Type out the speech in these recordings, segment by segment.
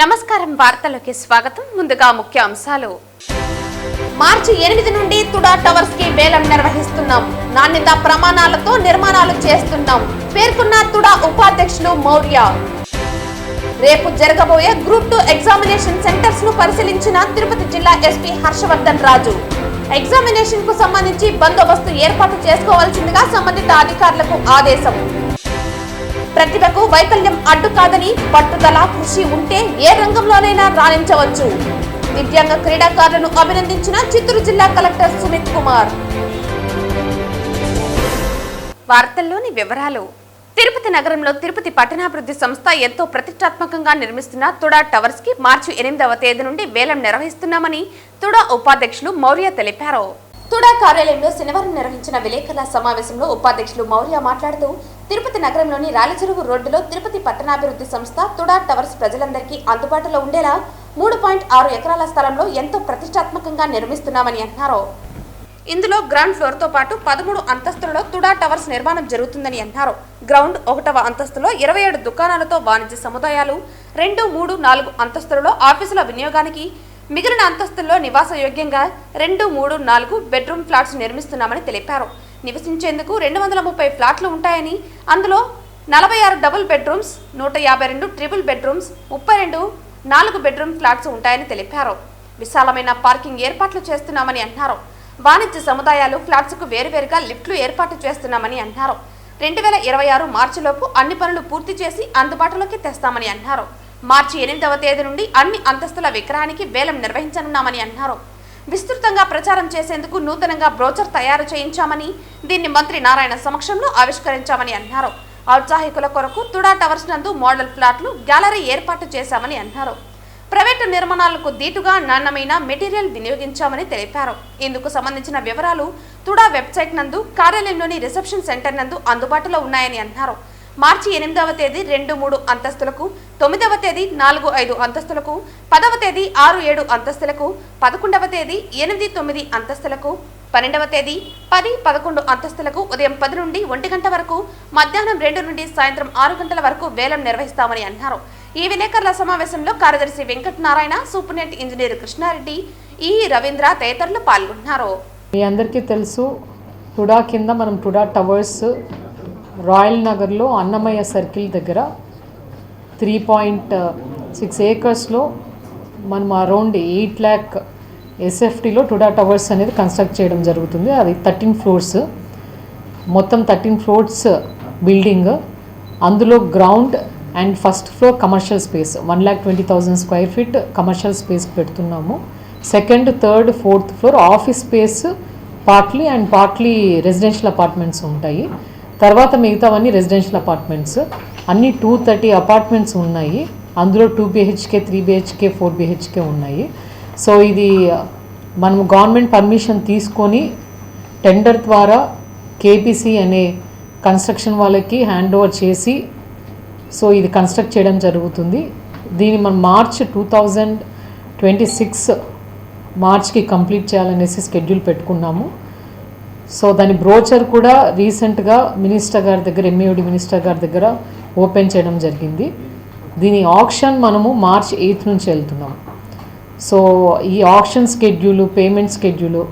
నమస్కారం వార్తలకు స్వాగతం. ముందుగా ముఖ్య అంశాలు. మార్చి 8 నుండి తుడా టవర్స్ కి వేలం నిర్వహిస్తున్నాం. నాణ్యత ప్రమాణాలతో నిర్మాణాలు చేస్తున్నాం పేర్కొన్న తుడా ఉపాధ్యక్షులు మౌర్య. రేపు జరగబోయే గ్రూప్ 2 ఎగ్జామినేషన్ సెంటర్స్ ను పరిశీలించిన తిరుపతి జిల్లా ఎస్పీ హర్షవర్ధన్ రాజు. ఎగ్జామినేషన్ కు సంబంధించి బందోబస్తు ఏర్పాటు చేసుకోవాల్సిందిగా సంబంధిత అధికారులకు ఆదేశం. ప్రతిభకు వైకల్యం అడ్డు కాదని పట్టుదల కృషి ఉంటే ఏ రంగంలోనైనా రాణించవచ్చు. దివ్యాంగ క్రీడాకారులను అభినందించిన చిత్తూరు జిల్లా కలెక్టర్ సుమిత్ కుమార్. వార్తల్లోని వివరాలు. తిరుపతి నగరంలో తిరుపతి పట్టణాభివృద్ధి సంస్థ ఎంతో ప్రతిష్టాత్మకంగా నిర్మిస్తున్న తుడా టవర్స్ కి మార్చి 8వ తేదీ నుండి వేలం నిర్వహిస్తున్నామని తుడా ఉపాధ్యక్షులు మౌర్య తెలిపారు. తుడా కార్యాలయంలో శనివారం నిర్వహించిన విలేకరుల సమావేశంలో ఉపాధ్యక్షులు మౌర్య మాట్లాడుతూ తిరుపతి నగరంలోని రాలిచెరువు రోడ్డులో తిరుపతి పట్టణాభివృద్ధి సంస్థ తుడా టవర్స్ ప్రజలందరికీ అందుబాటులో ఉండేలా 3.6 ఎకరాల స్థలంలో ఎంతో ప్రతిష్టాత్మకంగా నిర్మిస్తున్నామని అన్నారు. ఇందులో గ్రౌండ్ ఫ్లోర్ తో పాటు 13 అంతస్తులలో తుడా టవర్స్ నిర్మాణం జరుగుతుందని అన్నారు. గ్రౌండ్ 1వ అంతస్తులో 27 దుకాణాలతో వాణిజ్య సముదాయాలు, 2, 3, 4 అంతస్తులలో ఆఫీసుల వినియోగానికి, మిగిలిన అంతస్తుల్లో నివాస యోగ్యంగా 2, 3, 4 బెడ్రూమ్ ఫ్లాట్స్ నిర్మిస్తున్నామని తెలిపారు. నివసించేందుకు 230 ఫ్లాట్లు ఉంటాయని, అందులో 46 double bedrooms, 152 triple bedrooms, 32 4 bedroom flats ఉంటాయని తెలిపారు. విశాలమైన పార్కింగ్ ఏర్పాట్లు చేస్తున్నామని అన్నారు. వాణిజ్య సముదాయాలు, ఫ్లాట్స్ కు వేరువేరుగా లిఫ్ట్లు ఏర్పాటు చేస్తున్నామని అన్నారు. 2026 మార్చిలోపు అన్ని పనులు పూర్తి చేసి అందుబాటులోకి తెస్తామని అన్నారు. మార్చి 8వ తేదీ నుండి అన్ని అంతస్తుల విక్రయానికి వేలం నిర్వహించనున్నామని అన్నారు. విస్తృతంగా ప్రచారం చేసేందుకు నూతనంగా బ్రోచర్ తయారు చేయించామని, దీన్ని మంత్రి నారాయణ సమక్షంలో ఆవిష్కరించామని అన్నారు. ఔత్సాహికుల కొరకు తుడా టవర్స్ నందు మోడల్ ఫ్లాట్లు, గ్యాలరీ ఏర్పాటు చేశామని అన్నారు. ప్రైవేటు నిర్మాణాలకు దీటుగా నాణ్యమైన మెటీరియల్ వినియోగించామని తెలిపారు. ఇందుకు సంబంధించిన వివరాలు తుడా వెబ్సైట్ నందు, కార్యాలయంలోని రిసెప్షన్ సెంటర్ నందు అందుబాటులో ఉన్నాయని అన్నారు. మార్చి 8వ తేదీ 2, 3 అంతస్తులకు, 9వ తేదీ 4, 5 అంతస్తులకు, 10వ తేదీ 6, 7 అంతస్తులకు, 11వ తేదీ 8, 9 అంతస్తులకు, 12వ తేదీ 10, 11 అంతస్తులకు ఉదయం 10 నుండి 1 గంట వరకు, మధ్యాహ్నం 2 నుండి సాయంత్రం 6 గంటల వరకు వేలం నిర్వహిస్తామని అన్నారు. ఈ విలేకరుల సమావేశంలో కార్యదర్శి వెంకటనారాయణ, సూపరింటెండెంట్ ఇంజనీర్ కృష్ణారెడ్డి, ఈ రవీంద్ర తదితరులు పాల్గొన్నారు. మీ అందరికీ తెలుసు, తుడా కింద మనం తుడా టవర్స్ రాయల్ నగర్లో అన్నమయ్య సర్కిల్ దగ్గర 3.6 ఏకర్స్లో మనం అరౌండ్ 8 lakh ఎస్ఎఫ్టీలో టుడా టవర్స్ అనేది కన్స్ట్రక్ట్ చేయడం జరుగుతుంది. అది 13 ఫ్లోర్స్, మొత్తం 13 ఫ్లోర్స్ బిల్డింగ్. అందులో ground and first floor commercial space 1,20,000 square feet commercial space పెడుతున్నాము. Second, third, fourth floor office space partly and partly residential apartments ఉంటాయి. తర్వాత మిగతావన్నీ రెసిడెన్షియల్ అపార్ట్మెంట్స్. అన్నీ 230 అపార్ట్మెంట్స్ ఉన్నాయి. అందులో 2 BHK, 3 BHK, 4 BHK ఉన్నాయి. సో ఇది మనం గవర్నమెంట్ పర్మిషన్ తీసుకొని టెండర్ ద్వారా కేపీసీ అనే కన్స్ట్రక్షన్ వాళ్ళకి హ్యాండ్ ఓవర్ చేసి సో ఇది కన్స్ట్రక్ట్ చేయడం జరుగుతుంది. దీన్ని మనం మార్చ్ 2026 మార్చ్కి కంప్లీట్ చేయాలనేసి స్కెడ్యూల్ పెట్టుకున్నాము. సో దాని బ్రోచర్ కూడా రీసెంట్గా మినిస్టర్ గారి దగ్గర, ఎంఏఓడి మినిస్టర్ గారి దగ్గర ఓపెన్ చేయడం జరిగింది. దీని ఆక్షన్ మనము మార్చ్ 8 నుంచి వెళ్తున్నాము. సో ఈ auction schedule, payment schedule,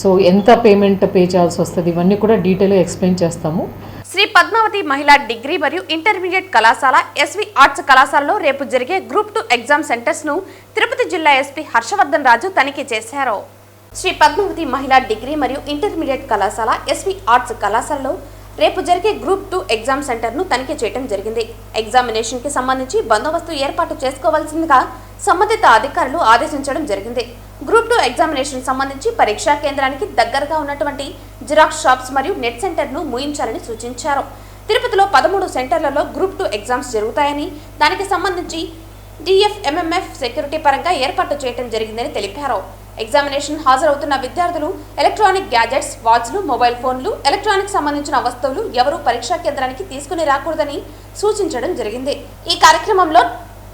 so ఎంత పేమెంట్ పే చేయాల్సి వస్తుంది, ఇవన్నీ కూడా డీటెయిల్గా ఎక్స్ప్లెయిన్ చేస్తాము. శ్రీ పద్మావతి మహిళా డిగ్రీ మరియు ఇంటర్మీడియట్ కళాశాల, ఎస్వి ఆర్ట్స్ కళాశాలలో రేపు జరిగే గ్రూప్ 2 ఎగ్జామ్ సెంటర్స్ ను తిరుపతి జిల్లా ఎస్పీ హర్షవర్ధన్ రాజు తనిఖీ చేశారు. శ్రీ పద్మావతి మహిళా డిగ్రీ మరియు ఇంటర్మీడియట్ కళాశాల, ఎస్వి ఆర్ట్స్ కళాశాలలో రేపు జరిగే గ్రూప్ 2 ఎగ్జామ్ సెంటర్ ను తనిఖీ చేయడం జరిగింది. ఎగ్జామినేషన్ కి సంబంధించి బందోబస్తు ఏర్పాటు చేసుకోవాల్సిందిగా సంబంధిత అధికారులు ఆదేశించడం జరిగింది. గ్రూప్ 2 ఎగ్జామినేషన్ సంబంధించి పరీక్షా కేంద్రానికి దగ్గరగా ఉన్నటువంటి జిరాక్స్ షాప్స్ మరియు నెట్ సెంటర్ ను మూయించాలని సూచించారు. తిరుపతిలో 13 సెంటర్లలో గ్రూప్ 2 ఎగ్జామ్స్ జరుగుతాయని, దానికి సంబంధించి DFMMF సెక్యూరిటీ పరంగా ఏర్పాటు చేయడం జరిగిందని తెలిపారు. ఎగ్జామినేషన్ హాజరవుతున్న విద్యార్థులు ఎలక్ట్రానిక్ గ్యాజెట్స్, వాచ్లు, మొబైల్ ఫోన్లు, ఎలక్ట్రానిక్ సంబంధించిన వస్తువులు ఎవరూ పరీక్షా కేంద్రానికి తీసుకుని రాకూడదని సూచించడం జరిగింది. ఈ కార్యక్రమంలో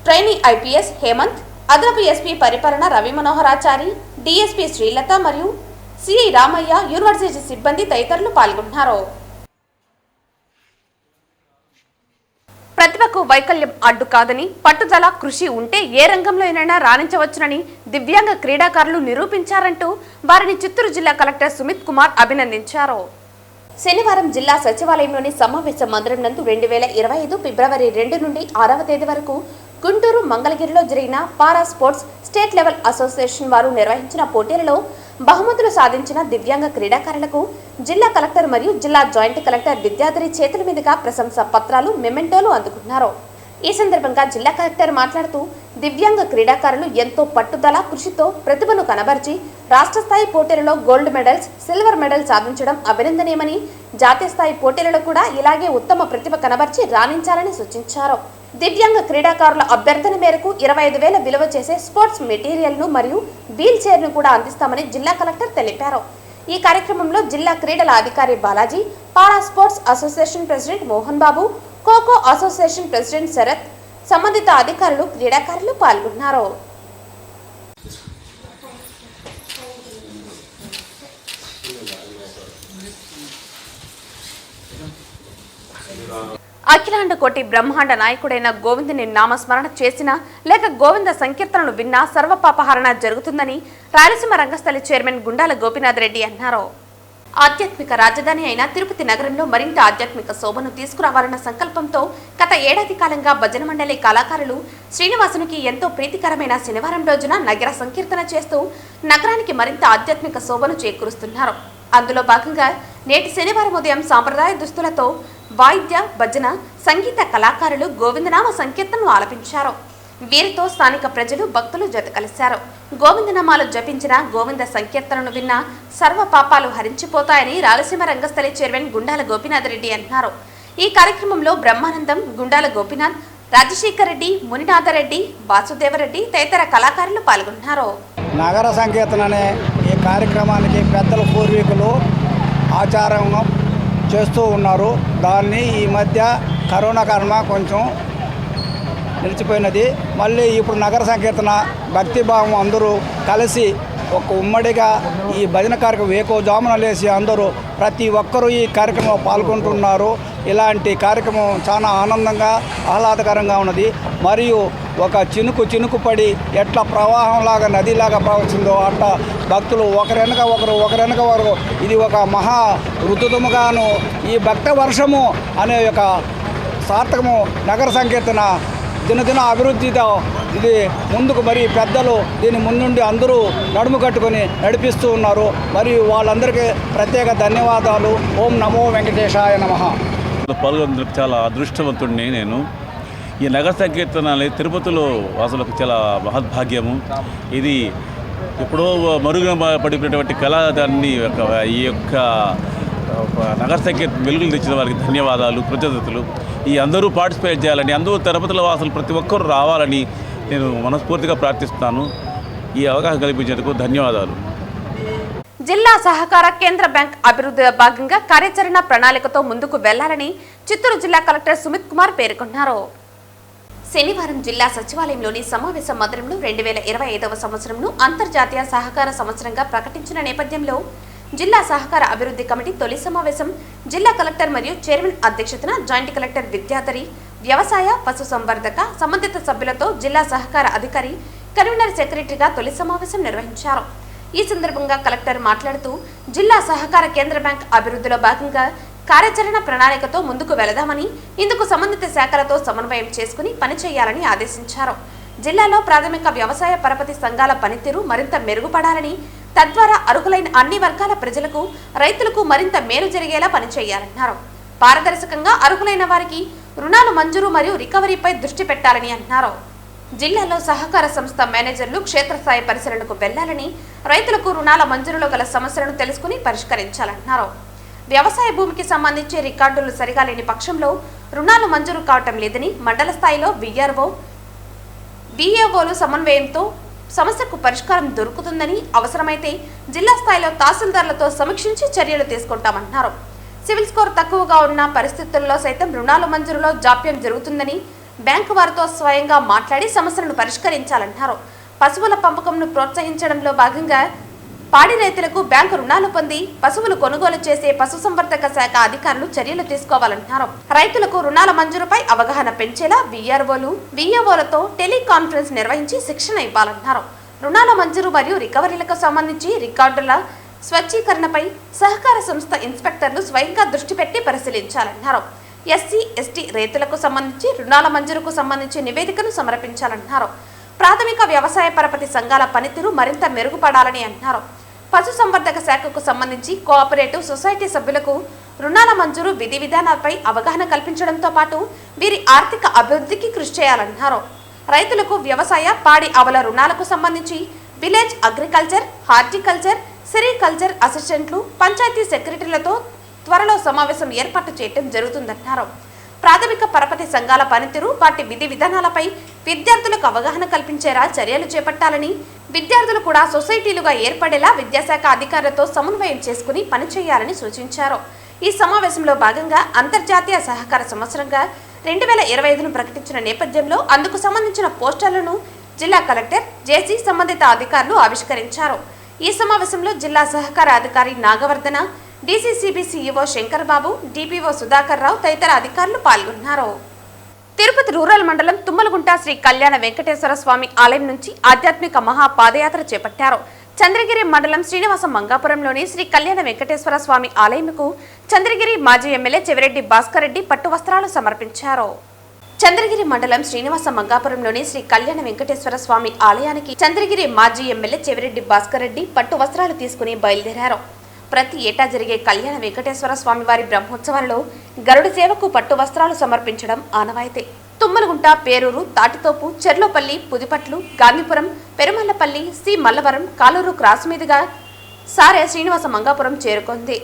ట్రైనీ IPS హేమంత్, అదనపు ఎస్పీ పరిపాలన రవి మనోహరాచారి, DSP శ్రీలత మరియు CI రామయ్య, యూనివర్సిటీ సిబ్బంది తదితరులు పాల్గొన్నారు. ప్రతిభకు వైకల్యం అడ్డు కాదని, పట్టుదల కృషి ఉంటే ఏ రంగంలోనైనా రాణించవచ్చునని దివ్యాంగ క్రీడాకారులు నిరూపించారంటూ వారిని చిత్తూరు జిల్లా కలెక్టర్ సుమిత్ కుమార్ అభినందించారు. శనివారం జిల్లా సచివాలయంలోని సమావేశ మందిరం నందు 2025 ఫిబ్రవరి 2 నుండి 6వ తేదీ వరకు గుంటూరు, మంగళగిరిలో జరిగిన para sports state level association వారు నిర్వహించిన పోటీలలో బహుమతులు సాధించిన దివ్యాంగ క్రీడాకారులకు జిల్లా కలెక్టర్ మరియు జిల్లా జాయింట్ కలెక్టర్ విద్యాధరి చేతుల మీదుగా ప్రశంసా పత్రాలు, మెమెంటోలు అందుకున్నారు. ఈ సందర్భంగా జిల్లా కలెక్టర్ మాట్లాడుతూ దివ్యాంగ క్రీడాకారులు ఎంతో పట్టుదల, కృషితో ప్రతిభను కనబర్చి రాష్ట్ర స్థాయి పోటీలలో గోల్డ్ మెడల్స్, సిల్వర్ మెడల్ సాధించడం అభినందనీయమని, జాతీయ స్థాయి పోటీలలో కూడా ఇలాగే ఉత్తమ ప్రతిభ కనబర్చి రాణించాలని సూచించారు. దివ్యాంగ క్రీడాకారుల అభ్యర్థన మేరకు 25,000 విలువ చేసే స్పోర్ట్స్ మెటీరియల్ను మరియు వీల్ చైర్ను కూడా అందిస్తామని జిల్లా కలెక్టర్ తెలిపారు. ఈ కార్యక్రమంలో జిల్లా క్రీడల అధికారి Balaji, para sports association president Mohan Babu, kho kho association president Sharath, సంబంధిత అధికారులు, క్రీడాకారులు పాల్గొన్నారు. అఖిలాండ కోటి బ్రహ్మాండ నాయకుడైన గోవిందుని నామస్మరణ చేసిన లేక గోవింద సంకీర్తనలు విన్నా సర్వపాపహరణ జరుగుతుందని రాయలసీమ రంగస్థలి చైర్మన్ గుండాల గోపీనాథ్ రెడ్డి అన్నారు. ఆధ్యాత్మిక రాజధాని అయిన తిరుపతి నగరంలో మరింత ఆధ్యాత్మిక శోభను తీసుకురావాలన్న సంకల్పంతో గత ఏడాది కాలంగా భజన మండలి కళాకారులు శ్రీనివాసునికి ఎంతో ప్రీతికరమైన శనివారం రోజున నగర సంకీర్తన చేస్తూ నగరానికి మరింత ఆధ్యాత్మిక శోభను చేకూరుస్తున్నారు. అందులో భాగంగా నేటి శనివారం ఉదయం సాంప్రదాయ దుస్తులతో వాయిద్య, భజన, సంగీత కళాకారులు గోవిందనామ సంకీర్తనను ఆలపించారు. వీరితో స్థానిక ప్రజలు, భక్తులు జత కలిశారు. గోవిందనామాలు జపించిన, గోవింద సంకీర్తనను విన్న సర్వ పాపాలు హరించిపోతాయని రాయలసీమ రంగస్థలి చైర్మన్ గుండాల గోపీనాథ్ రెడ్డి అన్నారు. ఈ కార్యక్రమంలో బ్రహ్మానందం, గుండాల గోపీనాథ్, రాజశేఖర్ రెడ్డి, మునినాథరెడ్డి, వాసుదేవరెడ్డి తదితర కళాకారులు పాల్గొన్నారు. నగర సంకీర్తన అనే ఈ కార్యక్రమానికి పెద్దల పూర్వీకులు ఆచారంగా చేస్తూ ఉన్నారు. దాన్ని ఈ మధ్య కరోనా కారణంగా కొంచెం నిలిచిపోయినది. మళ్ళీ ఇప్పుడు నగర సంకీర్తన భక్తిభావం అందరూ కలిసి ఒక ఉమ్మడిగా ఈ భజన కార్యక్రమం వేకోజామున లేసి అందరూ ప్రతి ఒక్కరూ ఈ కార్యక్రమంలో పాల్గొంటున్నారు. ఇలాంటి కార్యక్రమం చాలా ఆనందంగా, ఆహ్లాదకరంగా ఉన్నది. మరియు ఒక చినుకు పడి ఎట్లా ప్రవాహంలాగా, నదిలాగా ప్రవహించిందో అట్లా భక్తులు ఒకరెనక ఒకరు ఇది ఒక మహా ఋతుముగాను ఈ భక్త వర్షము అనే ఒక సార్థకము నగర సంకీర్తన దినదిన అభివృద్ధితో ఇది ముందుకు మరి పెద్దలు దీని ముందుండి అందరూ నడుము కట్టుకొని నడిపిస్తూ ఉన్నారు. మరియు వాళ్ళందరికీ ప్రత్యేక ధన్యవాదాలు. ఓం నమో వెంకటేశాయ నమః. పాల్గొనేందుకు చాలా అదృష్టవంతుడిని నేను. ఈ నగర సంకీర్తన అనేది తిరుపతిలో వాసులకు చాలా మహద్భాగ్యము. ఇది ఎప్పుడో మరుగున పడిపోయినటువంటి కళాదాన్ని ఈ యొక్క నగర సంకీర్తన వెలుగులు తెచ్చిన వారికి ధన్యవాదాలు, కృతజ్ఞతలు. ఈ అందరూ పార్టిసిపేట్ చేయాలని, అందరూ తిరుపతిలో వాసులు ప్రతి ఒక్కరూ రావాలని నేను మనస్ఫూర్తిగా ప్రార్థిస్తున్నాను. ఈ అవకాశం కల్పించేందుకు ధన్యవాదాలు. జిల్లా సహకార కేంద్ర బ్యాంక్ అభివృద్ధిలో భాగంగా కార్యాచరణ ప్రణాళికతో ముందుకు వెళ్లాలని చిత్తూరు జిల్లా కలెక్టర్ సుమిత్ కుమార్ పేర్కొన్నారు. శనివారం జిల్లా సచివాలయంలోని సమావేశ మందిరంలో 2025వ సంవత్సరంను అంతర్జాతీయ సహకార సంవత్సరంగా ప్రకటించిన నేపథ్యంలో జిల్లా సహకార అభివృద్ధి కమిటీ తొలి సమావేశం జిల్లా కలెక్టర్ మరియు చైర్మన్ అధ్యక్షతన జాయింట్ కలెక్టర్ విద్యాధరి, వ్యవసాయ, పశు సంవర్ధక సంబంధిత సభ్యులతో జిల్లా సహకార అధికారి, కన్వీనర్ సెక్రటరీగా తొలి సమావేశం నిర్వహించారు. ఈ సందర్భంగా కలెక్టర్ మాట్లాడుతూ జిల్లా సహకార కేంద్ర బ్యాంక్ అభివృద్ధిలో భాగంగా కార్యాచరణ ప్రణాళికతో ముందుకు వెళదామని, ఇందుకు సంబంధిత శాఖలతో సమన్వయం చేసుకుని పనిచేయాలని ఆదేశించారు. జిల్లాలో ప్రాథమిక వ్యవసాయ పరపతి సంఘాల పనితీరు మరింత మెరుగుపడాలని, తద్వారా అర్హులైన అన్ని వర్గాల ప్రజలకు, రైతులకు మరింత మేలు జరిగేలా పనిచేయాలన్నారు. పారదర్శకంగా అర్హులైన వారికి రుణాలు మంజూరు మరియు రికవరీపై దృష్టి పెట్టాలని అన్నారు. జిల్లాలో సహకార సంస్థ మేనేజర్లు క్షేత్రస్థాయి పరిశీలనకు వెళ్లాలని, రైతులకు రుణాల మంజూరులో గల సమస్యలను తెలుసుకుని పరిష్కరించాలన్నారు. వ్యవసాయ భూమికి సంబంధించి రికార్డులు సరిగా లేని పక్షంలో రుణాలు మంజూరు కావటం లేదని, మండల స్థాయిలో VRO, VAOలు సమన్వయంతో సమస్యకు పరిష్కారం దొరుకుతుందని, అవసరమైతే జిల్లా స్థాయిలో తహసీల్దార్లతో సమీక్షించి చర్యలు తీసుకుంటామన్నారు. సివిల్ స్కోర్ తక్కువగా ఉన్న పరిస్థితుల్లో సైతం రుణాల మంజూరులో జాప్యం జరుగుతుందని, బ్యాంకు వారితో స్వయంగా మాట్లాడి సమస్యలను పరిష్కరించాలన్నారు. పశువుల పెంపకంను ప్రోత్సహించడంలో భాగంగా పాడి రైతులకు బ్యాంకు రుణాలు పొంది పశువులు కొనుగోలు చేసే పశుసంవర్ధక శాఖ అధికారులు చర్యలు తీసుకోవాలంటున్నారు. రైతులకు రుణాల మంజూరుపై అవగాహన పెంచేలా విఆర్ఓలతో టెలికాన్ఫరెన్స్ నిర్వహించి శిక్షణ ఇవ్వాలంటున్నారు. రుణాల మంజూరు మరియు రికవరీలకు సంబంధించి రికార్డుల స్వచ్ఛీకరణపై సహకార సంస్థ ఇన్స్పెక్టర్లు స్వయంగా దృష్టి పెట్టి పరిశీలించాలన్నారు. ఎస్సీ, ఎస్టీ రైతులకు సంబంధించి రుణాల మంజూరుకు సంబంధించి నివేదికను సమర్పించాలన్నారు. ప్రాథమిక వ్యవసాయ పరపతి సంఘాల పనితీరు మరింత మెరుగుపడాలని అన్నారు. పశుసంవర్ధక శాఖకు సంబంధించి కోఆపరేటివ్ సొసైటీ సభ్యులకు రుణాల మంజూరు విధి విధానాలపై అవగాహన కల్పించడంతో పాటు వీరి ఆర్థిక అభివృద్ధికి కృషి చేయాలన్నారు. రైతులకు వ్యవసాయ పాడి ఆవుల రుణాలకు సంబంధించి విలేజ్ అగ్రికల్చర్, హార్టికల్చర్, సెరికల్చర్ అసిస్టెంట్లు, పంచాయతీ సెక్రటరీలతో త్వరలో సమావేశం ఏర్పాటు చేయడం జరుగుతుందన్నారు. ప్రాథమిక పరపతి సంఘాల పనితీరు, వాటి విధి విధానాలపై విద్యార్థులకు అవగాహన కల్పించేలా చర్యలు చేపట్టాలని, విద్యార్థులు కూడా సొసైటీలుగా ఏర్పడేలా విద్యాశాఖ అధికారులతో సమన్వయం చేసుకుని పనిచేయాలని సూచించారు. ఈ సమావేశంలో భాగంగా అంతర్జాతీయ సహకార సంవత్సరంగా 2025ను ప్రకటించిన నేపథ్యంలో అందుకు సంబంధించిన పోస్టర్లను జిల్లా కలెక్టర్, జేసీ సంబంధిత అధికారులు ఆవిష్కరించారు. ఈ సమావేశంలో జిల్లా సహకార అధికారి నాగవర్ధన, డీసీసీబీ సీఈఓ శంకర్ బాబు, డిపిఓ సుధాకర్ రావు తదితర అధికారులు పాల్గొన్నారు. తిరుపతి రూరల్ మండలం తుమ్మలగుంట శ్రీ కళ్యాణ వెంకటేశ్వర స్వామి ఆలయం నుంచి ఆధ్యాత్మిక మహా పాదయాత్ర చేపట్టారు. చంద్రగిరి మండలం శ్రీనివాస మంగాపురంలోని శ్రీ కళ్యాణ వెంకటేశ్వర స్వామి ఆలయంకు చంద్రగిరి మాజీ ఎమ్మెల్యే చెవిరెడ్డి భాస్కర్ రెడ్డి పట్టు వస్త్రాలు సమర్పించారు. చంద్రగిరి మండలం శ్రీనివాస మంగాపురంలోని శ్రీ కళ్యాణ వెంకటేశ్వర స్వామి ఆలయానికి చంద్రగిరి మాజీ ఎమ్మెల్యే చెవిరెడ్డి భాస్కర్ రెడ్డి పట్టు వస్త్రాలు తీసుకుని బయలుదేరారు. ప్రతి ఏటా జరిగే కళ్యాణ వెంకటేశ్వర స్వామి వారి బ్రహ్మోత్సవాలలో గరుడు సేవకు పట్టు వస్త్రాలు సమర్పించడం ఆనవాయితీ. తుమ్మలగుంట, పేరూరు, తాటితోపు, చెర్లోపల్లి, పుదిపట్లు, గాంధీపురం, పెరుమల్లపల్లి, సి మల్లవరం, కాలూరు క్రాస్ మీదుగా సారే శ్రీనివాస మంగాపురం చేరుకుంది.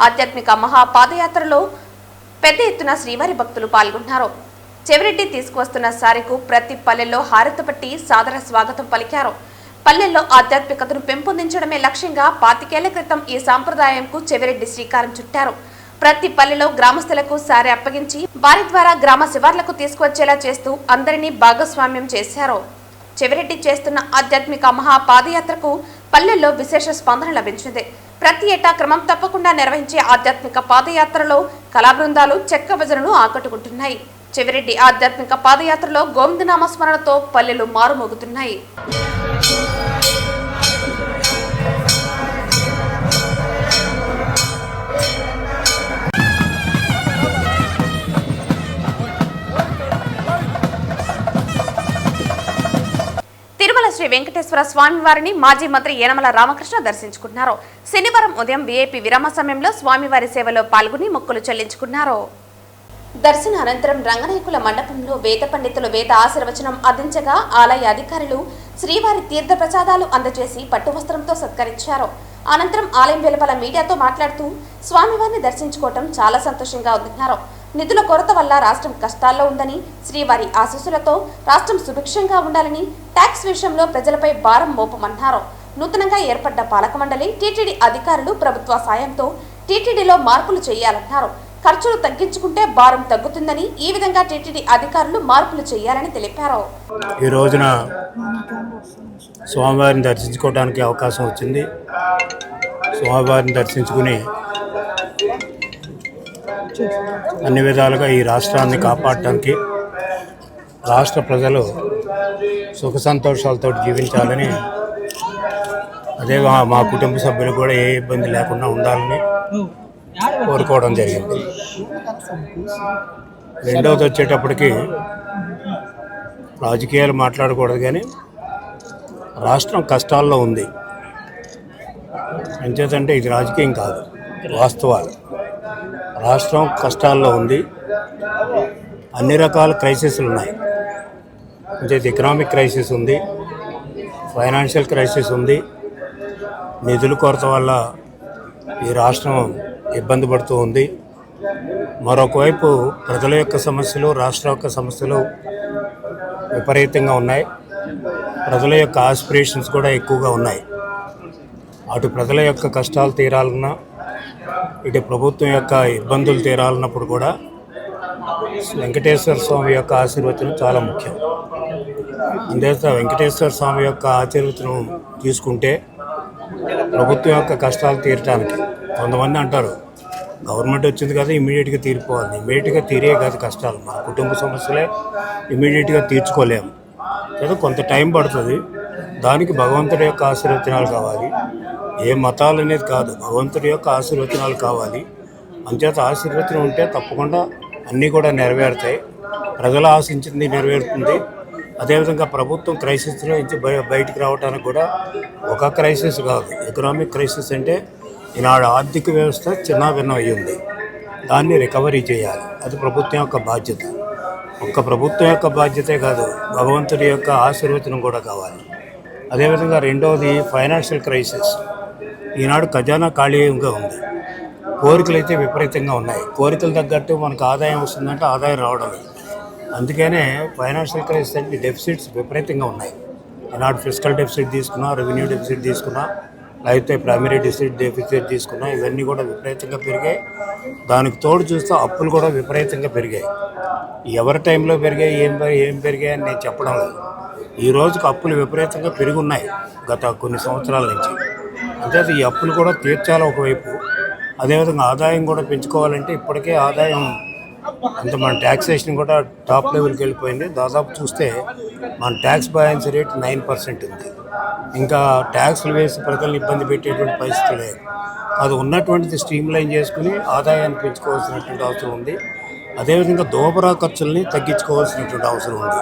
ఆధ్యాత్మిక మహా పాదయాత్రలో పెద్ద ఎత్తున శ్రీవారి భక్తులు పాల్గొన్నారు. చెవిరెడ్డి తీసుకువస్తున్న సారెకు ప్రతి పల్లెల్లో హారతిపట్టి సాదర స్వాగతం పలికారు. పల్లెల్లో ఆధ్యాత్మికతను పెంపొందించడమే లక్ష్యంగా 25 ఏళ్ల క్రితం ఈ సాంప్రదాయంకు చెవిరెడ్డి శ్రీకారం చుట్టారు. ప్రతి పల్లెలో గ్రామస్తులకు సారె అప్పగించి వారి ద్వారా గ్రామ శివార్లకు తీసుకువచ్చేలా చేస్తూ అందరినీ భాగస్వామ్యం చేశారు. చెవిరెడ్డి చేస్తున్న ఆధ్యాత్మిక మహా పాదయాత్రకు పల్లెల్లో విశేష స్పందన లభించింది. ప్రతి ఏటా క్రమం తప్పకుండా నిర్వహించే ఆధ్యాత్మిక పాదయాత్రలో కళా బృందాలు, చెక్క భజనలు ఆకట్టుకుంటున్నాయి. చెవిరెడ్డి ఆధ్యాత్మిక పాదయాత్రలో గోవిందనామ స్మరణతో పల్లెలు మారుమోగుతున్నాయి. తిరుమల శ్రీ వెంకటేశ్వర స్వామి వారిని మాజీ మంత్రి యనమల రామకృష్ణ దర్శించుకున్నారు. శనివారం ఉదయం వీఐపీ విరామ సమయంలో స్వామివారి సేవలో పాల్గొని మొక్కులు చెల్లించుకున్నారు. దర్శన అనంతరం రంగనాయకుల మండపంలో వేద పండితులు వేద ఆశీర్వచనం అందించగా ఆలయ అధికారులు శ్రీవారి తీర్థ ప్రసాదాలు అందజేసి పట్టు వస్త్రంతో సత్కరించారు. అనంతరం ఆలయం వెలుపల మీడియాతో మాట్లాడుతూ స్వామివారిని దర్శించుకోవటం చాలా సంతోషంగా ఉందన్నారు. నిధుల కొరత వల్ల రాష్ట్రం కష్టాల్లో ఉందని, శ్రీవారి ఆశీస్సులతో రాష్ట్రం సుభిక్షంగా ఉండాలని, ట్యాక్స్ విషయంలో ప్రజలపై భారం మోపమన్నారు. నూతనంగా ఏర్పడ్డ పాలక మండలి, టీటీడీ అధికారులు ప్రభుత్వ సాయంతో టీటీడీలో మార్పులు చేయాలన్నారు. ఖర్చులు తగ్గించుకుంటే భారం తగ్గుతుందని, ఈ విధంగా టీటీడీ అధికారులు మార్పులు చేయాలని తెలిపారు. ఈ రోజున స్వామివారిని దర్శించుకోవడానికి అవకాశం వచ్చింది. స్వామివారిని దర్శించుకుని అన్ని విధాలుగా ఈ రాష్ట్రాన్ని కాపాడటానికి, రాష్ట్ర ప్రజలు సుఖ సంతోషాలతో జీవించాలని, అదే మా కుటుంబ సభ్యులు కూడా ఏ ఇబ్బంది లేకుండా ఉండాలని కోరుకోవడం జరిగింది. రెండవది వచ్చేటప్పటికి రాజకీయాలు మాట్లాడకూడదు, కానీ రాష్ట్రం కష్టాల్లో ఉంది. ఎంచేతంటే ఇది రాజకీయం కాదు, వాస్తవాలు. రాష్ట్రం కష్టాల్లో ఉంది. అన్ని రకాల క్రైసిస్లు ఉన్నాయి. అంటే ఎకనామిక్ క్రైసిస్ ఉంది, ఫైనాన్షియల్ క్రైసిస్ ఉంది. నిధుల కొరత వల్ల ఈ రాష్ట్రం ఇబ్బంది పడుతూ ఉంది. మరొకవైపు ప్రజల యొక్క సమస్యలు, రాష్ట్ర యొక్క సమస్యలు విపరీతంగా ఉన్నాయి. ప్రజల యొక్క ఆస్పిరేషన్స్ కూడా ఎక్కువగా ఉన్నాయి. అటు ప్రజల యొక్క కష్టాలు తీరాలన్నా, ఇటు ప్రభుత్వం యొక్క ఇబ్బందులు తీరాలన్నప్పుడు కూడా వెంకటేశ్వర స్వామి యొక్క ఆశీర్వచనం చాలా ముఖ్యం. అందుచేత వెంకటేశ్వర స్వామి యొక్క ఆశీర్వచనం తీసుకుంటే ప్రభుత్వం యొక్క కష్టాలు తీర్చడానికి. కొంతమంది అంటారు గవర్నమెంట్ వచ్చింది కదా ఇమీడియట్గా తీరిపోవాలి. ఇమీడియట్గా తీరే కాదు కష్టాలు, మన కుటుంబ సమస్యలే ఇమీడియట్గా తీర్చుకోలేము కదా, కొంత టైం పడుతుంది. దానికి భగవంతుడి యొక్క ఆశీర్వచనాలు కావాలి. ఏ మతాలు అనేది కాదు, భగవంతుడి యొక్క ఆశీర్వచనాలు కావాలి. అంచేత ఆశీర్వచనం ఉంటే తప్పకుండా అన్నీ కూడా నెరవేరుతాయి. ప్రజలు ఆశించింది నెరవేరుతుంది. అదేవిధంగా ప్రభుత్వం క్రైసిస్ నుంచి బయటికి రావడానికి కూడా ఒక క్రైసిస్ కాదు, ఎకనామిక్ క్రైసిస్ అంటే ఈనాడు ఆర్థిక వ్యవస్థ చిన్నాభిన్నం అయ్యింది. దాన్ని రికవరీ చేయాలి, అది ప్రభుత్వం యొక్క బాధ్యత. ఒక్క ప్రభుత్వం యొక్క బాధ్యతే కాదు, భగవంతుడి యొక్క ఆశీర్వచనం కూడా కావాలి. అదేవిధంగా రెండవది ఫైనాన్షియల్ క్రైసిస్. ఈనాడు ఖజానా ఖాళీగా ఉంది, కోరికలు అయితే విపరీతంగా ఉన్నాయి. కోరికలు తగ్గట్టు మనకు ఆదాయం వస్తుందంటే ఆదాయం రావడం లేదు. అందుకనే ఫైనాన్షియల్ క్రైసిస్ అంటే డెఫిసిట్స్ విపరీతంగా ఉన్నాయి. ఈనాడు ఫిజికల్ డెఫిసిట్ తీసుకున్నా, రెవెన్యూ డెఫిసిట్ తీసుకున్నా, అయితే ప్రైమరీ డెఫిసిట్ తీసుకున్నా, ఇవన్నీ కూడా విపరీతంగా పెరిగాయి. దానికి తోడు చూస్తే అప్పులు కూడా విపరీతంగా పెరిగాయి. ఎవరి టైంలో పెరిగాయి, ఏం పెరిగాయి అని నేను చెప్పడం లేదు. ఈ రోజుకి అప్పులు విపరీతంగా పెరిగి ఉన్నాయి గత కొన్ని సంవత్సరాల నుంచి. అంటే ఈ అప్పులు కూడా తీర్చాలి ఒకవైపు. అదేవిధంగా ఆదాయం కూడా పెంచుకోవాలంటే ఇప్పటికే ఆదాయం అంత మన ట్యాక్సేషన్ కూడా టాప్ లెవెల్కి వెళ్ళిపోయింది. దాదాపు చూస్తే మన ట్యాక్స్ బయాన్సీ రేట్ 9% ఉంది. ఇంకా ట్యాక్స్లు వేసి ప్రజలను ఇబ్బంది పెట్టేటువంటి పరిస్థితి లేదు. అది ఉన్నటువంటిది స్ట్రీమ్ లైన్ చేసుకుని ఆదాయాన్ని పెంచుకోవాల్సినటువంటి అవసరం ఉంది. అదేవిధంగా దోబరా ఖర్చుల్ని తగ్గించుకోవాల్సినటువంటి అవసరం ఉంది.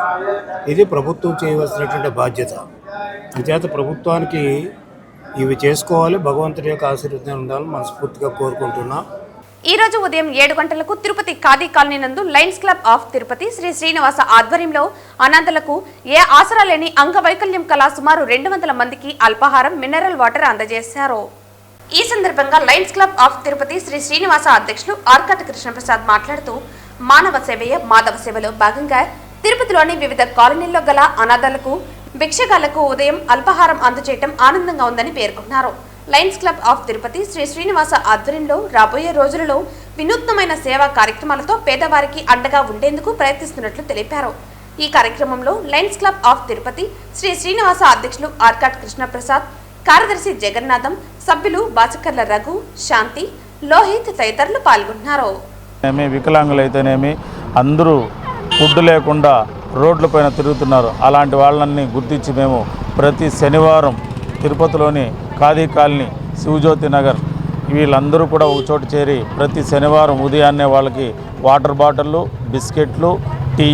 ఇది ప్రభుత్వం చేయవలసినటువంటి బాధ్యత. అంచేత ప్రభుత్వానికి ఇవి చేసుకోవాలి. భగవంతుడి యొక్క ఆశీర్వాదం ఉండాలని మనస్ఫూర్తిగా కోరుకుంటున్నా. ఈ రోజు ఉదయం 7 గంటలకు తిరుపతి ఖాదీ కాలనీ నందు Lions Club of Tirupati Shri Srinivasa ఆధ్వర్యంలో అనాథలకు ఏ ఆసరా లేని అంగవైకల్యం కల సుమారు 200 మందికి అల్పాహారం, మినరల్ వాటర్ అందజేశారు. ఈ సందర్భంగా Lions Club of Tirupati Shri Srinivasa అధ్యక్షులు ఆర్కట్ కృష్ణప్రసాద్ మాట్లాడుతూ మానవ సేవయే మాధవ సేవలో భాగంగా తిరుపతిలోని వివిధ కాలనీల్లో గల అనాథలకు, భిక్షగాళ్లకు ఉదయం అల్పాహారం అందజేయడం ఆనందంగా ఉందని పేర్కొన్నారు. Lions Club of Tirupati Shri Srinivasa ఆధ్వర్యంలో రాబోయే రోజులలో వినూత్నమైన సేవా కార్యక్రమాలతో పేదవారికి అండగా ఉండేందుకు ప్రయత్నిస్తున్నట్లు తెలిపారు. ఈ కార్యక్రమంలో Lions Club of Tirupati Shri Srinivasa అధ్యక్షులు ఆర్కాట్ కృష్ణప్రసాద్, కార్యదర్శి జగన్నాథం, సభ్యులు బాచకర్ల రఘు, శాంతి, లోహిత్ తదితరులు పాల్గొన్నారు. వికలాంగులైతేనేమి అందరూ ఫుడ్ లేకుండా రోడ్లపైన తిరుగుతున్నారు. అలాంటి వాళ్ళని గుర్తించి మేము ప్రతి శనివారం తిరుపతిలోని ఖాదీ కాలనీ, శివజ్యోతి నగర్ వీళ్ళందరూ కూడా ఒక చోట చేరి ప్రతి శనివారం ఉదయాన్నే వాళ్ళకి వాటర్ బాటిళ్ళు, బిస్కెట్లు, టీ,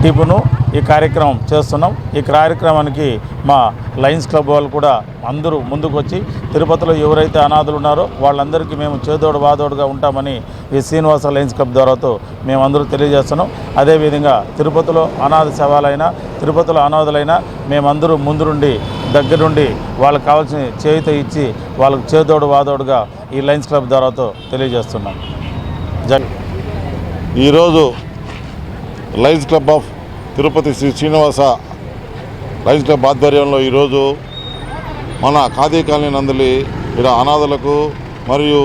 టిఫిను ఈ కార్యక్రమం చేస్తున్నాం. ఈ కార్యక్రమానికి మా లయన్స్ క్లబ్ వాళ్ళు కూడా అందరూ ముందుకు వచ్చి తిరుపతిలో ఎవరైతే అనాథులు ఉన్నారో వాళ్ళందరికీ మేము చేదోడు వాదోడుగా ఉంటామని ఈ శ్రీనివాస లయన్స్ క్లబ్ ద్వారాతో మేమందరూ తెలియజేస్తున్నాం. అదేవిధంగా తిరుపతిలో అనాథ శవాలైనా, తిరుపతిలో అనాథులైనా మేమందరూ ముందుండి దగ్గరుండి వాళ్ళకి కావాల్సిన చేయుత ఇచ్చి వాళ్ళకు చేదోడు వాదోడుగా ఈ లయన్స్ క్లబ్ ద్వారాతో తెలియజేస్తున్నాం. ఈరోజు Lions Club of Tirupati Shri Srinivasa Lions Club ఆధ్వర్యంలో ఈరోజు మన ఖాదీ కాలనీ నందలి ఇక్కడ అనాథలకు మరియు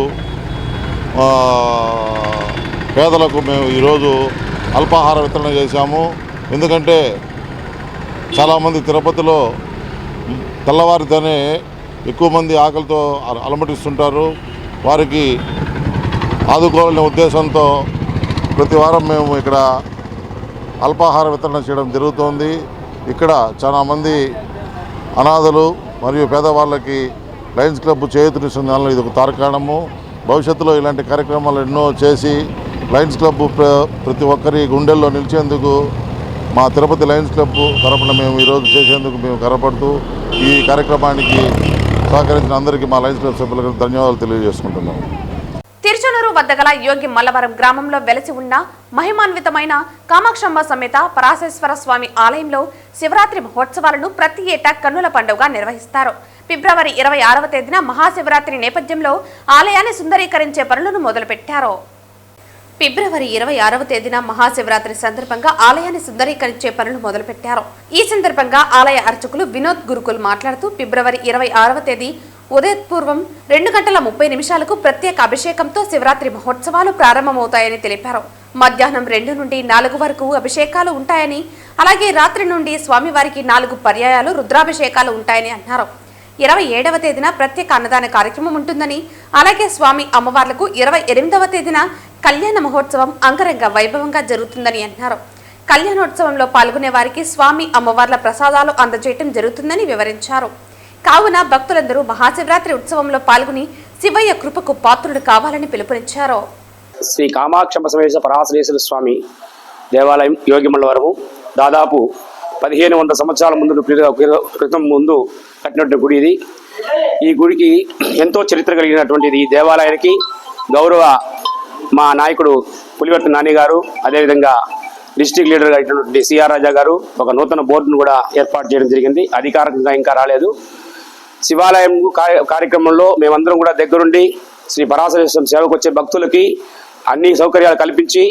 పేదలకు మేము ఈరోజు అల్పాహార వితరణ చేశాము. ఎందుకంటే చాలామంది తిరుపతిలో తెల్లవారితోనే ఎక్కువ మంది ఆకలితో అలమటిస్తుంటారు. వారికి ఆదుకోవాలనే ఉద్దేశంతో ప్రతి వారం మేము ఇక్కడ అల్పాహార వితరణ చేయడం జరుగుతోంది. ఇక్కడ చాలామంది అనాథలు మరియు పేదవాళ్ళకి లయన్స్ క్లబ్ చేయూతనిస్తుంది. దానిలో ఇది ఒక తార్కాణము. భవిష్యత్తులో ఇలాంటి కార్యక్రమాలు ఎన్నో చేసి లయన్స్ క్లబ్ ప్రతి ఒక్కరి గుండెల్లో నిలిచేందుకు మా తిరుపతి లయన్స్ క్లబ్ తరపున మేము ఈరోజు చేసేందుకు మేము కరపడుతూ ఈ కార్యక్రమానికి సహకరించిన అందరికీ మా లయన్స్ క్లబ్ సభ్యులకు ధన్యవాదాలు తెలియజేసుకుంటున్నాము. తిరుచనూరు వద్ద గల యోగి మల్లవరం గ్రామంలో వెలసి ఉన్న మహిమాన్వితమైన కామాక్షమ్మ సమేత పరాశేశ్వర స్వామి ఆలయంలో శివరాత్రి మహోత్సవాలను ప్రతి ఏటా కన్నుల పండుగగా నిర్వహిస్తారు. ఫిబ్రవరి 26వ తేదీన మహాశివరాత్రి నేపథ్యంలో ఆలయాన్ని సుందరీకరించే పనులను మొదలుపెట్టారు. ఫిబ్రవరి 26వ తేదీన మహాశివరాత్రి సందర్భంగా ఆలయాన్ని సుందరీకరించే పనులు మొదలుపెట్టారు. ఈ సందర్భంగా ఆలయ అర్చకులు వినోద్ గురుకుల్ మాట్లాడుతూ ఫిబ్రవరి 26వ తేదీ ఉదయపూర్వం 2:30 ప్రత్యేక అభిషేకంతో శివరాత్రి మహోత్సవాలు ప్రారంభమవుతాయని తెలిపారు. మధ్యాహ్నం 2 నుండి 4 వరకు అభిషేకాలు ఉంటాయని, అలాగే రాత్రి నుండి స్వామివారికి 4 పర్యాయాలు రుద్రాభిషేకాలు ఉంటాయని అన్నారు. 27వ తేదీన ప్రత్యేక అన్నదాన కార్యక్రమం ఉంటుందని, అలాగే స్వామి అమ్మవార్లకు 28వ తేదీన కళ్యాణ మహోత్సవం అంగరంగ వైభవంగా జరుగుతుందని అన్నారు. కళ్యాణోత్సవంలో పాల్గొనే వారికి స్వామి అమ్మవార్ల ప్రసాదాలు అందజేయటం జరుగుతుందని వివరించారు. కావున భక్తులందరూ మహాశివరాత్రి ఉత్సవంలో పాల్గొని శివయ్య కృపకు పాత్రులు కావాలని పిలుపునిచ్చారు. శ్రీ కామాక్షమ్మ సమేత పరాశరేశ్వర స్వామి దేవాలయం యోగిమల్లవరము దాదాపు 1500 సంవత్సరాల క్రితం ముందు కట్టినటువంటి గుడి ఇది. ఈ గుడికి ఎంతో చరిత్ర కలిగినటువంటిది. ఈ దేవాలయానికి గౌరవ మా నాయకుడు పులివర్తి నాని గారు, అదేవిధంగా డిస్ట్రిక్ట్ లీడర్ అయినటువంటి సిఆర్ రాజా గారు ఒక నూతన బోర్డును కూడా ఏర్పాటు చేయడం జరిగింది. అధికారికంగా ఇంకా రాలేదు. శివాలయం కార్యక్రమంలో మేమందరం కూడా దగ్గరుండి శ్రీ పరాశరేశ్వరం సేవకు వచ్చే భక్తులకి అన్ని సౌకర్యాలు కల్పించి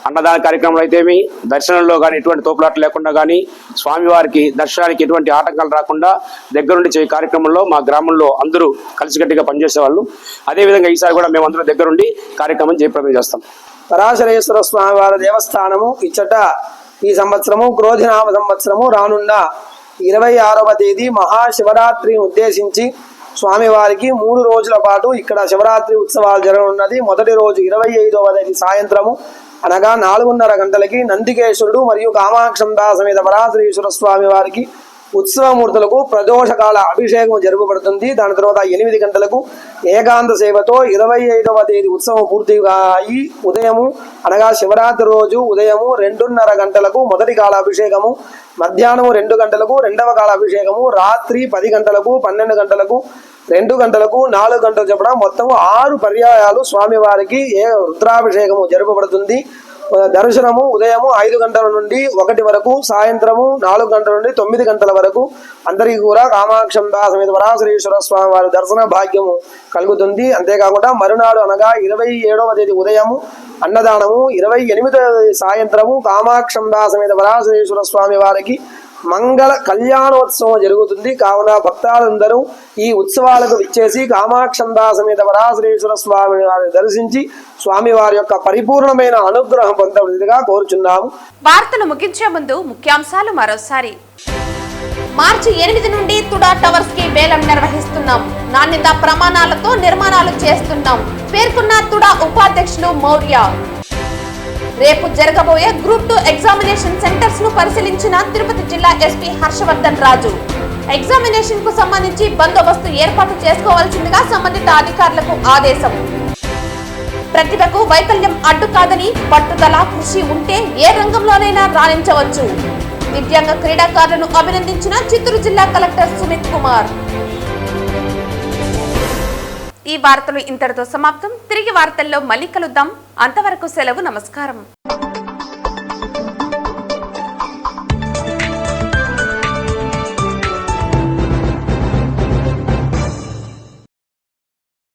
అన్నదాన కార్యక్రమాలు అయితేమి, దర్శనంలో కానీ ఎటువంటి తోపులాట్లు లేకుండా కానీ, స్వామివారికి దర్శనానికి ఎటువంటి ఆటంకాలు రాకుండా దగ్గరుండి చేసే కార్యక్రమంలో మా గ్రామంలో అందరూ కలిసికట్టుగా పనిచేసేవాళ్ళు. అదేవిధంగా ఈసారి కూడా మేమందరూ దగ్గరుండి కార్యక్రమం జయప్రదం చేస్తాం. పరాశరేశ్వర స్వామివారి దేవస్థానము ఇచ్చట ఈ సంవత్సరము క్రోధినామ సంవత్సరము రానున్న 26వ తేదీ మహాశివరాత్రిని ఉద్దేశించి స్వామివారికి 3 రోజుల పాటు ఇక్కడ శివరాత్రి ఉత్సవాలు జరగనున్నది. మొదటి రోజు 25వ తేదీ సాయంత్రము అనగా 4:30 గంటలకి నందికేశ్వరుడు మరియు కామాక్షంబా సమేత పరాశరేశ్వర స్వామి వారికి ఉత్సవమూర్తులకు ప్రదోషకాల అభిషేకం జరుపబడుతుంది. దాని తర్వాత 8 గంటలకు ఏకాంత సేవతో 25వ తేదీ ఉత్సవం పూర్తిగా అయి ఉదయము అనగా శివరాత్రి రోజు ఉదయము 2:30 గంటలకు మొదటి కాల అభిషేకము, మధ్యాహ్నం 2 గంటలకు రెండవ కాల అభిషేకము, రాత్రి 10 గంటలకు 12 గంటలకు 2 గంటలకు 4 గంటలు చెప్పడం మొత్తం 6 పర్యాయాలు స్వామివారికి రుద్రాభిషేకము జరుపబడుతుంది. దర్శనము ఉదయము 5 గంటల నుండి 1 వరకు, సాయంత్రము 4 గంటల నుండి 9 గంటల వరకు అందరికీ కూడా కామాక్షంబా సమేత పరాశరేశ్వర స్వామి వారి దర్శన భాగ్యము కలుగుతుంది. అంతేకాకుండా మరునాడు అనగా 27వ తేదీ ఉదయము అన్నదానము, 28వ తేదీ సాయంత్రము కామాక్షంబా సమేత పరాశరేశ్వర స్వామి వారికి మంగళ కళ్యాణోత్సవం జరుగుతుంది. కావున భక్తులందరూ ఈ ఉత్సవాలకు విచ్చేసి కామాక్షంబా సమేత పరాశరేశ్వర స్వామి వారిని దర్శించి స్వామివారి యొక్క పరిపూర్ణమైన అనుగ్రహం పొందవలసిందిగా కోరుచున్నాము. వార్తలు ముగించే ముందు ముఖ్యాంశాలు మరోసారి. మార్చి 8 నుండి తుడా టవర్స్ కి వేలం నిర్వహిస్తున్నాం. నాణ్యత ప్రమాణాలతో నిర్మాణాలు చేస్తున్నాం పేర్కొన్న తుడా ఉపాధ్యక్షులు మౌర్య. రేపు జరగబోయే గ్రూప్ 2 ఎగ్జామినేషన్ సెంటర్స్ ను పరిశీలించిన తిరుపతి జిల్లా ఎస్పీ హర్షవర్ధన్ రాజు. ఎగ్జామినేషన్ కు సంబంధించి బందోబస్తు ఏర్పాటు చేసుకోవాల్సిందిగా సంబంధిత అధికారులకు ఆదేశం. ప్రతిభకు వైకల్యం అడ్డు కాదని పట్టుదల కృషి ఉంటే ఏ రంగంలోనైనా రాణించవచ్చు. దివ్యాంగ క్రీడాకారులను అభినందించిన చిత్తూరు జిల్లా కలెక్టర్ సుమిత్ కుమార్. ఈ వార్తలు ఇంతటితో సమాప్తం. తిరిగి వార్తల్లో మళ్ళీ కలుద్దాం. అంతవరకు సెలవు. నమస్కారం.